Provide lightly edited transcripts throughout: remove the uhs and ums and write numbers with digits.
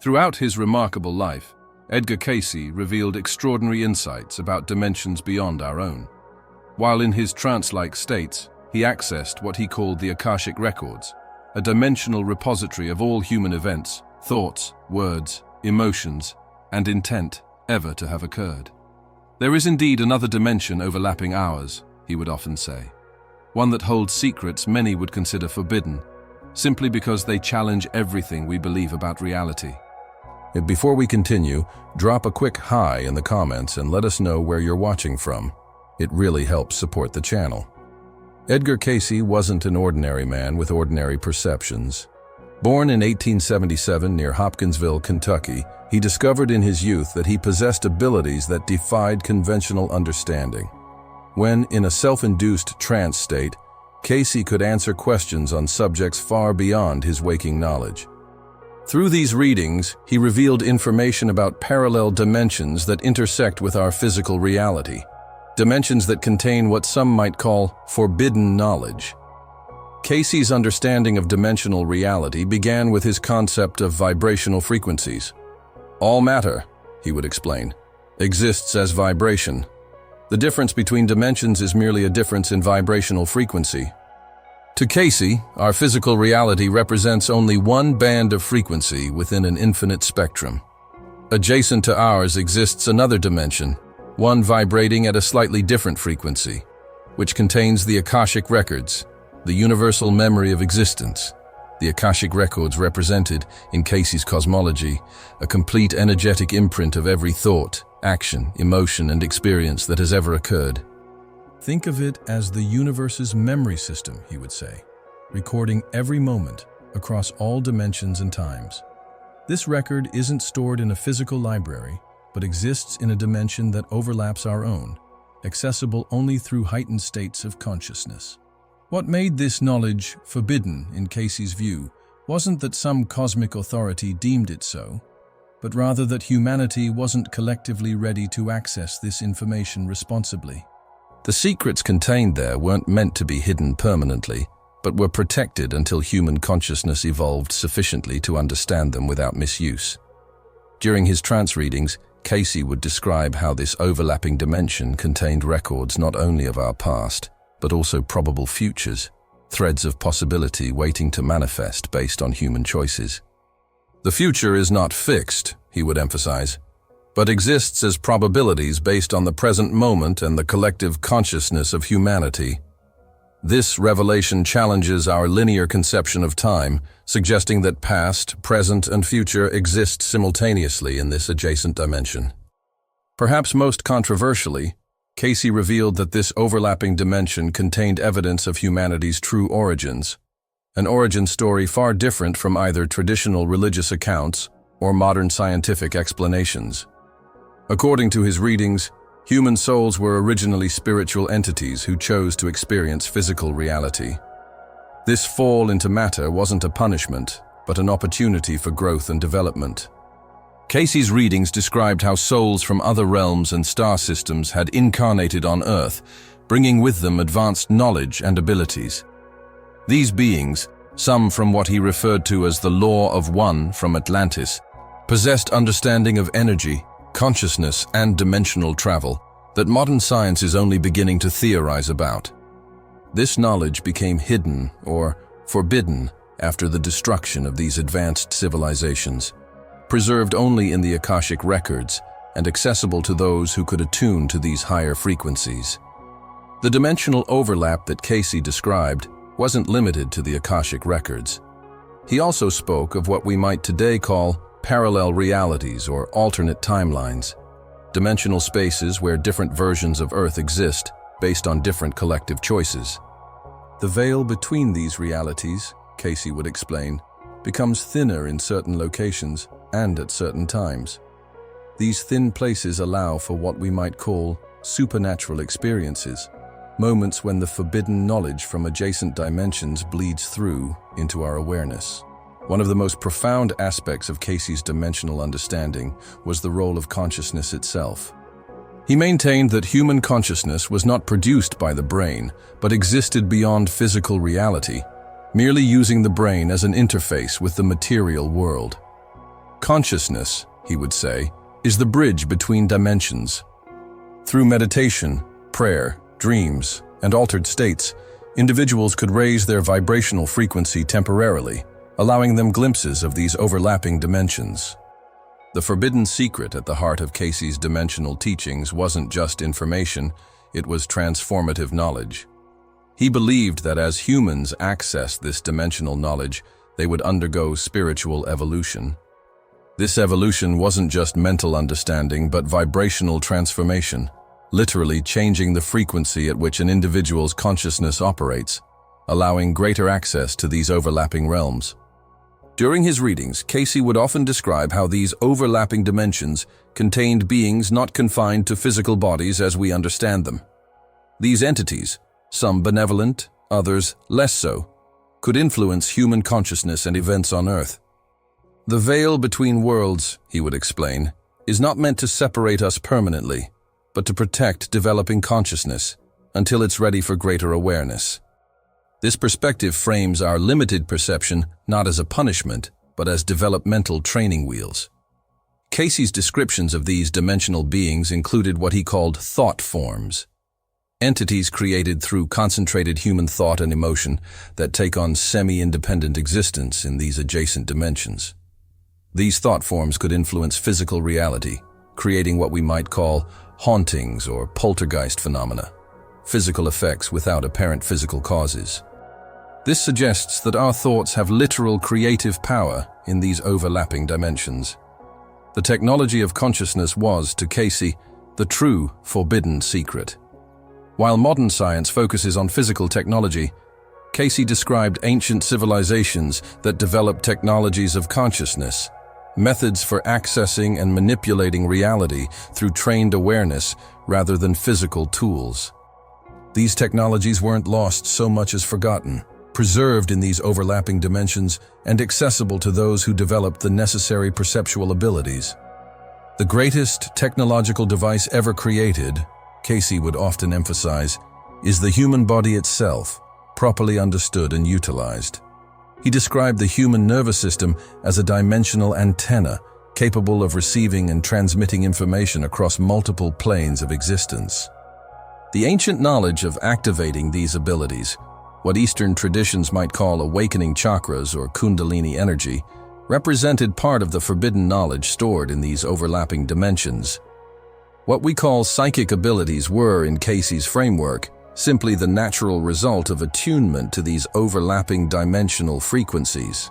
Throughout his remarkable life, Edgar Cayce revealed extraordinary insights about dimensions beyond our own. While in his trance-like states, he accessed what he called the Akashic Records, a dimensional repository of all human events, thoughts, words, emotions, and intent ever to have occurred. There is indeed another dimension overlapping ours, he would often say, one that holds secrets many would consider forbidden, simply because they challenge everything we believe about reality. Before we continue, drop a quick hi in the comments and let us know where you're watching from. It really helps support the channel. Edgar Cayce wasn't an ordinary man with ordinary perceptions. Born in 1877 near Hopkinsville, Kentucky, he discovered in his youth that he possessed abilities that defied conventional understanding. When, in a self-induced trance state, Cayce could answer questions on subjects far beyond his waking knowledge. Through these readings, he revealed information about parallel dimensions that intersect with our physical reality, dimensions that contain what some might call forbidden knowledge. Cayce's understanding of dimensional reality began with his concept of vibrational frequencies. All matter, he would explain, exists as vibration. The difference between dimensions is merely a difference in vibrational frequency. To Cayce, our physical reality represents only one band of frequency within an infinite spectrum. Adjacent to ours exists another dimension, one vibrating at a slightly different frequency, which contains the Akashic Records, the universal memory of existence. The Akashic Records represented, in Cayce's cosmology, a complete energetic imprint of every thought, action, emotion, and experience that has ever occurred. Think of it as the universe's memory system, he would say, recording every moment across all dimensions and times. This record isn't stored in a physical library, but exists in a dimension that overlaps our own, accessible only through heightened states of consciousness. What made this knowledge forbidden in Cayce's view wasn't that some cosmic authority deemed it so, but rather that humanity wasn't collectively ready to access this information responsibly. The secrets contained there weren't meant to be hidden permanently, but were protected until human consciousness evolved sufficiently to understand them without misuse. During his trance readings, Cayce would describe how this overlapping dimension contained records not only of our past, but also probable futures, threads of possibility waiting to manifest based on human choices. The future is not fixed, he would emphasize, but exists as probabilities based on the present moment and the collective consciousness of humanity. This revelation challenges our linear conception of time, suggesting that past, present, and future exist simultaneously in this adjacent dimension. Perhaps most controversially, Cayce revealed that this overlapping dimension contained evidence of humanity's true origins, an origin story far different from either traditional religious accounts or modern scientific explanations. According to his readings, human souls were originally spiritual entities who chose to experience physical reality. This fall into matter wasn't a punishment, but an opportunity for growth and development. Cayce's readings described how souls from other realms and star systems had incarnated on Earth, bringing with them advanced knowledge and abilities. These beings, some from what he referred to as the Law of One from Atlantis, possessed understanding of energy, consciousness, and dimensional travel that modern science is only beginning to theorize about. This knowledge became hidden or forbidden after the destruction of these advanced civilizations, preserved only in the Akashic Records and accessible to those who could attune to these higher frequencies. The dimensional overlap that Cayce described wasn't limited to the Akashic Records. He also spoke of what we might today call parallel realities or alternate timelines, dimensional spaces where different versions of Earth exist based on different collective choices. The veil between these realities, Cayce would explain, becomes thinner in certain locations and at certain times. These thin places allow for what we might call supernatural experiences, moments when the forbidden knowledge from adjacent dimensions bleeds through into our awareness. One of the most profound aspects of Cayce's dimensional understanding was the role of consciousness itself. He maintained that human consciousness was not produced by the brain, but existed beyond physical reality, merely using the brain as an interface with the material world. Consciousness, he would say, is the bridge between dimensions. Through meditation, prayer, dreams, and altered states, individuals could raise their vibrational frequency temporarily, allowing them glimpses of these overlapping dimensions. The forbidden secret at the heart of Cayce's dimensional teachings wasn't just information, it was transformative knowledge. He believed that as humans accessed this dimensional knowledge, they would undergo spiritual evolution. This evolution wasn't just mental understanding, but vibrational transformation, literally changing the frequency at which an individual's consciousness operates, allowing greater access to these overlapping realms. During his readings, Cayce would often describe how these overlapping dimensions contained beings not confined to physical bodies as we understand them. These entities, some benevolent, others less so, could influence human consciousness and events on Earth. The veil between worlds, he would explain, is not meant to separate us permanently, but to protect developing consciousness until it's ready for greater awareness. This perspective frames our limited perception not as a punishment, but as developmental training wheels. Cayce's descriptions of these dimensional beings included what he called thought forms, entities created through concentrated human thought and emotion that take on semi-independent existence in these adjacent dimensions. These thought forms could influence physical reality, creating what we might call hauntings or poltergeist phenomena, physical effects without apparent physical causes. This suggests that our thoughts have literal creative power in these overlapping dimensions. The technology of consciousness was, to Cayce, the true forbidden secret. While modern science focuses on physical technology, Cayce described ancient civilizations that developed technologies of consciousness, methods for accessing and manipulating reality through trained awareness rather than physical tools. These technologies weren't lost so much as forgotten, preserved in these overlapping dimensions and accessible to those who developed the necessary perceptual abilities. The greatest technological device ever created, Cayce would often emphasize, is the human body itself, properly understood and utilized. He described the human nervous system as a dimensional antenna capable of receiving and transmitting information across multiple planes of existence. The ancient knowledge of activating these abilities, what Eastern traditions might call awakening chakras or kundalini energy, represented part of the forbidden knowledge stored in these overlapping dimensions. What we call psychic abilities were, in Cayce's framework, simply the natural result of attunement to these overlapping dimensional frequencies.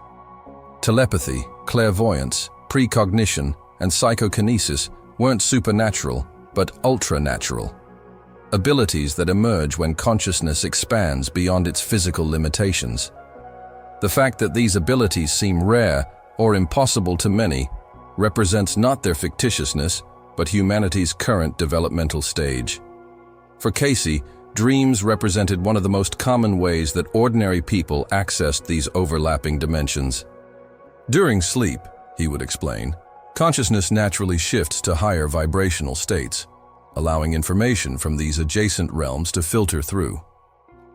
Telepathy, clairvoyance, precognition, and psychokinesis weren't supernatural, but ultranatural. Abilities that emerge when consciousness expands beyond its physical limitations. The fact that these abilities seem rare or impossible to many represents not their fictitiousness, but humanity's current developmental stage. For Cayce, dreams represented one of the most common ways that ordinary people accessed these overlapping dimensions. During sleep, he would explain, consciousness naturally shifts to higher vibrational states, allowing information from these adjacent realms to filter through.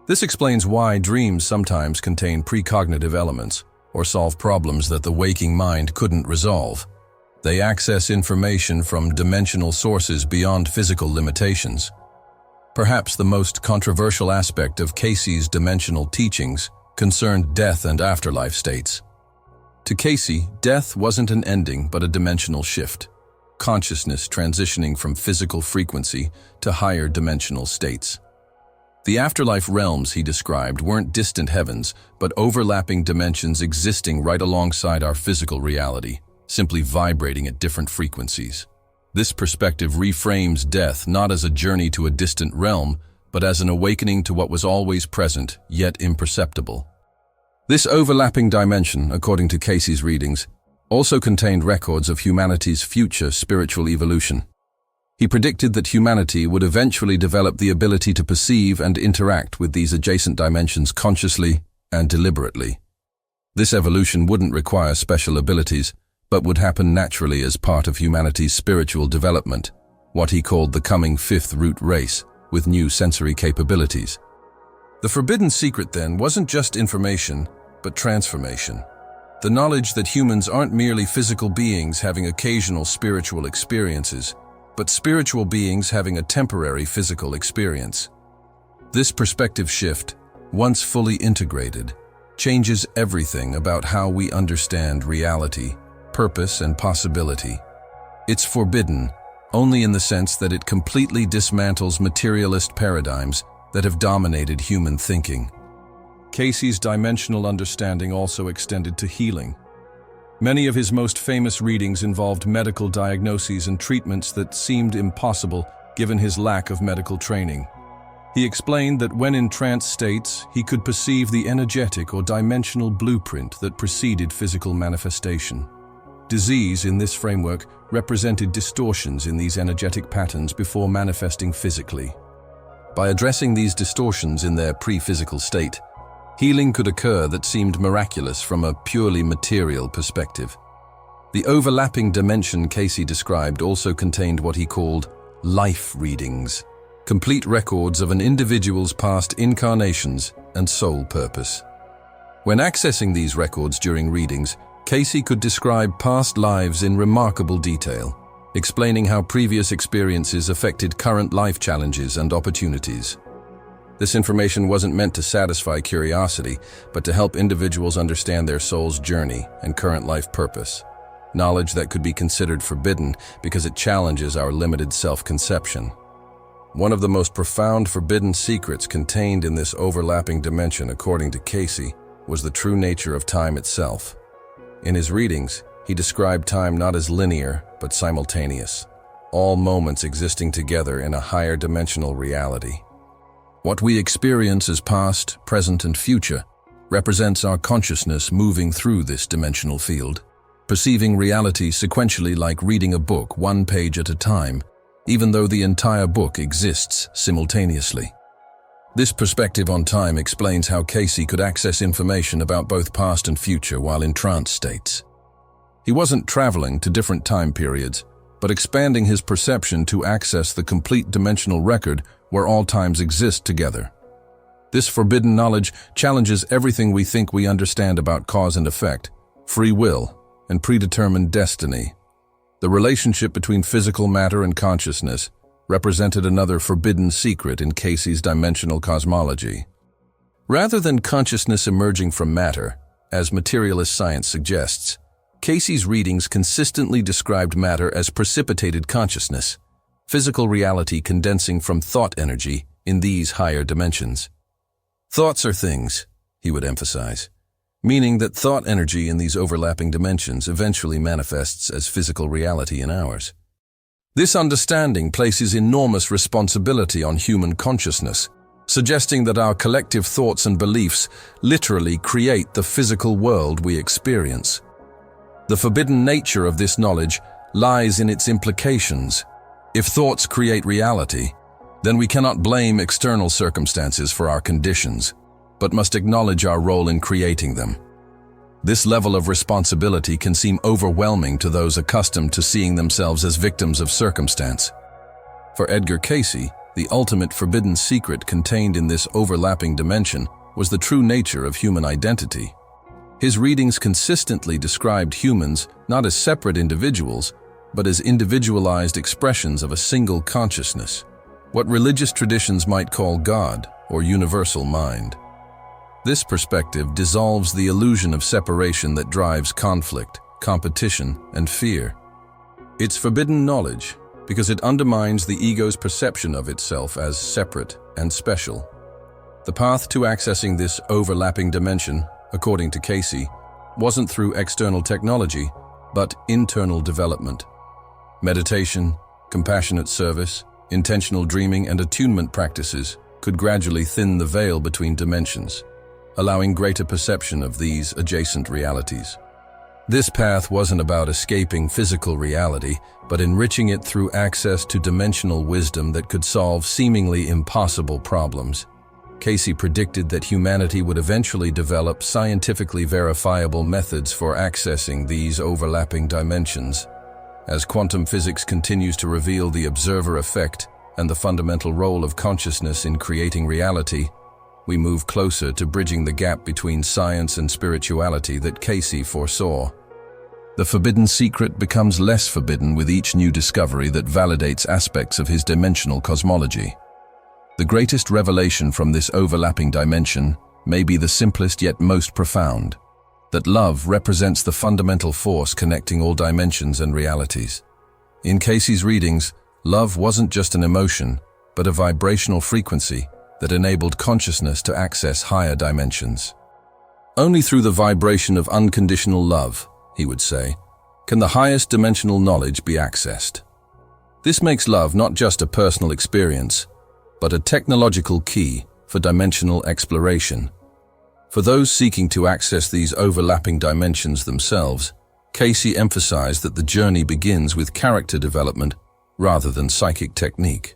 This explains why dreams sometimes contain precognitive elements or solve problems that the waking mind couldn't resolve. They access information from dimensional sources beyond physical limitations. Perhaps the most controversial aspect of Cayce's dimensional teachings concerned death and afterlife states. To Cayce, death wasn't an ending but a dimensional shift, consciousness transitioning from physical frequency to higher dimensional states. The afterlife realms he described weren't distant heavens, but overlapping dimensions existing right alongside our physical reality, simply vibrating at different frequencies. This perspective reframes death not as a journey to a distant realm, but as an awakening to what was always present, yet imperceptible. This overlapping dimension, according to Cayce's readings, also contained records of humanity's future spiritual evolution. He predicted that humanity would eventually develop the ability to perceive and interact with these adjacent dimensions consciously and deliberately. This evolution wouldn't require special abilities, but would happen naturally as part of humanity's spiritual development, what he called the coming fifth root race, with new sensory capabilities. The forbidden secret, then, wasn't just information, but transformation. The knowledge that humans aren't merely physical beings having occasional spiritual experiences, but spiritual beings having a temporary physical experience. This perspective shift, once fully integrated, changes everything about how we understand reality, purpose, and possibility. It's forbidden, only in the sense that it completely dismantles materialist paradigms that have dominated human thinking. Cayce's dimensional understanding also extended to healing. Many of his most famous readings involved medical diagnoses and treatments that seemed impossible given his lack of medical training. He explained that when in trance states, he could perceive the energetic or dimensional blueprint that preceded physical manifestation. Disease, in this framework, represented distortions in these energetic patterns before manifesting physically. By addressing these distortions in their pre-physical state, healing could occur that seemed miraculous from a purely material perspective. The overlapping dimension Cayce described also contained what he called life readings, complete records of an individual's past incarnations and soul purpose. When accessing these records during readings, Cayce could describe past lives in remarkable detail, explaining how previous experiences affected current life challenges and opportunities. This information wasn't meant to satisfy curiosity, but to help individuals understand their soul's journey and current life purpose. Knowledge that could be considered forbidden because it challenges our limited self-conception. One of the most profound forbidden secrets contained in this overlapping dimension, according to Cayce, was the true nature of time itself. In his readings, he described time not as linear, but simultaneous, all moments existing together in a higher dimensional reality. What we experience as past, present, and future represents our consciousness moving through this dimensional field, perceiving reality sequentially like reading a book one page at a time, even though the entire book exists simultaneously. This perspective on time explains how Cayce could access information about both past and future while in trance states. He wasn't traveling to different time periods, but expanding his perception to access the complete dimensional record where all times exist together. This forbidden knowledge challenges everything we think we understand about cause and effect, free will, and predetermined destiny. The relationship between physical matter and consciousness represented another forbidden secret in Cayce's dimensional cosmology. Rather than consciousness emerging from matter, as materialist science suggests, Cayce's readings consistently described matter as precipitated consciousness, physical reality condensing from thought energy in these higher dimensions. Thoughts are things, he would emphasize, meaning that thought energy in these overlapping dimensions eventually manifests as physical reality in ours. This understanding places enormous responsibility on human consciousness, suggesting that our collective thoughts and beliefs literally create the physical world we experience. The forbidden nature of this knowledge lies in its implications. If thoughts create reality, then we cannot blame external circumstances for our conditions, but must acknowledge our role in creating them. This level of responsibility can seem overwhelming to those accustomed to seeing themselves as victims of circumstance. For Edgar Cayce, the ultimate forbidden secret contained in this overlapping dimension was the true nature of human identity. His readings consistently described humans not as separate individuals, but as individualized expressions of a single consciousness, what religious traditions might call God or universal mind. This perspective dissolves the illusion of separation that drives conflict, competition, and fear. It's forbidden knowledge because it undermines the ego's perception of itself as separate and special. The path to accessing this overlapping dimension, according to Cayce, wasn't through external technology, but internal development. Meditation, compassionate service, intentional dreaming, and attunement practices could gradually thin the veil between dimensions, allowing greater perception of these adjacent realities. This path wasn't about escaping physical reality, but enriching it through access to dimensional wisdom that could solve seemingly impossible problems. Cayce predicted that humanity would eventually develop scientifically verifiable methods for accessing these overlapping dimensions. As quantum physics continues to reveal the observer effect and the fundamental role of consciousness in creating reality, we move closer to bridging the gap between science and spirituality that Cayce foresaw. The forbidden secret becomes less forbidden with each new discovery that validates aspects of his dimensional cosmology. The greatest revelation from this overlapping dimension may be the simplest yet most profound, that love represents the fundamental force connecting all dimensions and realities. In Cayce's readings, love wasn't just an emotion, but a vibrational frequency that enabled consciousness to access higher dimensions. Only through the vibration of unconditional love, he would say, can the highest dimensional knowledge be accessed. This makes love not just a personal experience, but a technological key for dimensional exploration. For those seeking to access these overlapping dimensions themselves, Cayce emphasized that the journey begins with character development rather than psychic technique.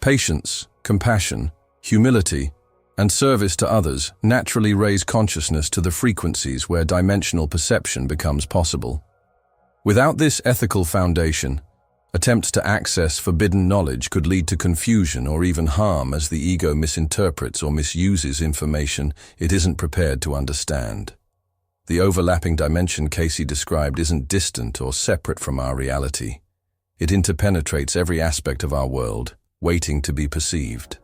Patience, compassion, humility, and service to others naturally raise consciousness to the frequencies where dimensional perception becomes possible. Without this ethical foundation, attempts to access forbidden knowledge could lead to confusion or even harm as the ego misinterprets or misuses information it isn't prepared to understand. The overlapping dimension Cayce described isn't distant or separate from our reality. It interpenetrates every aspect of our world, waiting to be perceived.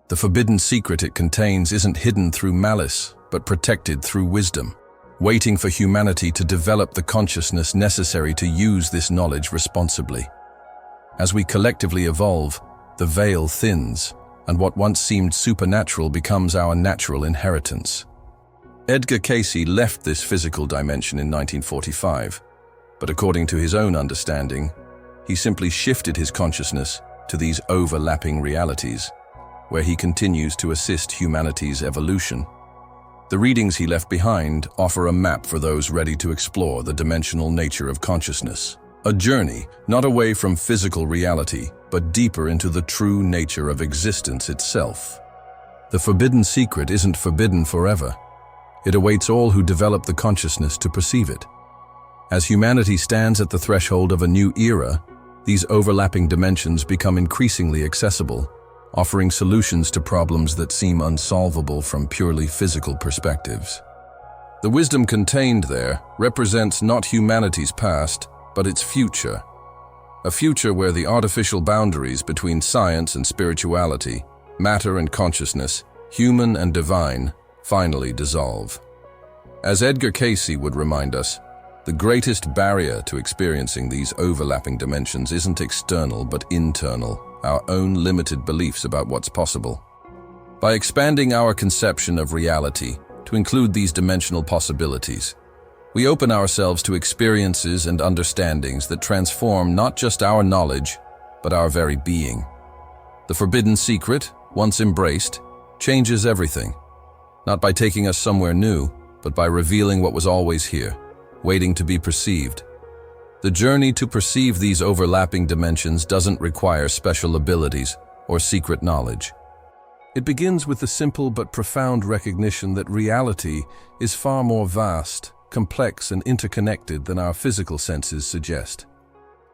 The forbidden secret it contains isn't hidden through malice, but protected through wisdom, waiting for humanity to develop the consciousness necessary to use this knowledge responsibly. As we collectively evolve, the veil thins, and what once seemed supernatural becomes our natural inheritance. Edgar Cayce left this physical dimension in 1945, but according to his own understanding, he simply shifted his consciousness to these overlapping realities, where he continues to assist humanity's evolution. The readings he left behind offer a map for those ready to explore the dimensional nature of consciousness. A journey not away from physical reality, but deeper into the true nature of existence itself. The forbidden secret isn't forbidden forever. It awaits all who develop the consciousness to perceive it. As humanity stands at the threshold of a new era, these overlapping dimensions become increasingly accessible, offering solutions to problems that seem unsolvable from purely physical perspectives. The wisdom contained there represents not humanity's past, but its future. A future where the artificial boundaries between science and spirituality, matter and consciousness, human and divine, finally dissolve. As Edgar Cayce would remind us, the greatest barrier to experiencing these overlapping dimensions isn't external but internal, our own limited beliefs about what's possible. By expanding our conception of reality to include these dimensional possibilities, we open ourselves to experiences and understandings that transform not just our knowledge, but our very being. The forbidden secret, once embraced, changes everything, not by taking us somewhere new, but by revealing what was always here, waiting to be perceived. The journey to perceive these overlapping dimensions doesn't require special abilities or secret knowledge. It begins with the simple but profound recognition that reality is far more vast, complex, and interconnected than our physical senses suggest.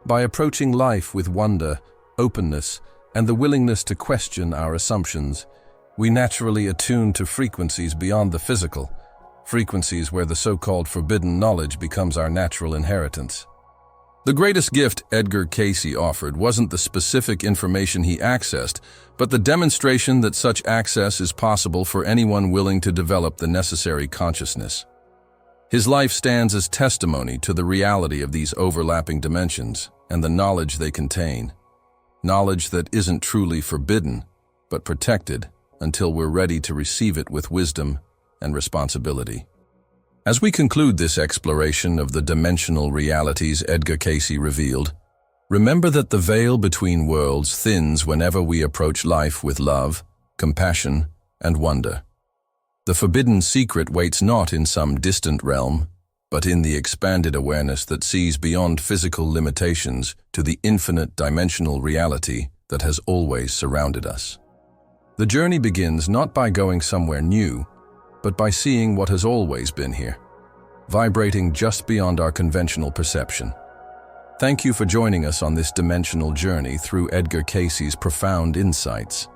By approaching life with wonder, openness, and the willingness to question our assumptions, we naturally attune to frequencies beyond the physical, frequencies where the so-called forbidden knowledge becomes our natural inheritance. The greatest gift Edgar Cayce offered wasn't the specific information he accessed, but the demonstration that such access is possible for anyone willing to develop the necessary consciousness. His life stands as testimony to the reality of these overlapping dimensions and the knowledge they contain. Knowledge that isn't truly forbidden, but protected until we're ready to receive it with wisdom and responsibility. As we conclude this exploration of the dimensional realities Edgar Cayce revealed, remember that the veil between worlds thins whenever we approach life with love, compassion, and wonder. The forbidden secret waits not in some distant realm, but in the expanded awareness that sees beyond physical limitations to the infinite dimensional reality that has always surrounded us. The journey begins not by going somewhere new, but by seeing what has always been here, vibrating just beyond our conventional perception. Thank you for joining us on this dimensional journey through Edgar Cayce's profound insights.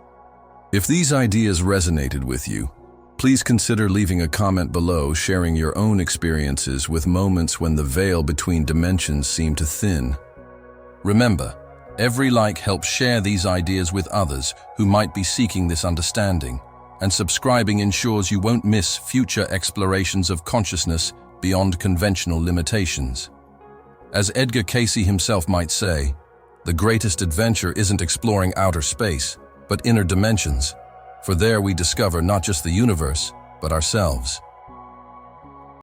If these ideas resonated with you, please consider leaving a comment below sharing your own experiences with moments when the veil between dimensions seemed to thin. Remember, every like helps share these ideas with others who might be seeking this understanding, and subscribing ensures you won't miss future explorations of consciousness beyond conventional limitations. As Edgar Cayce himself might say, the greatest adventure isn't exploring outer space, but inner dimensions, for there we discover not just the universe, but ourselves.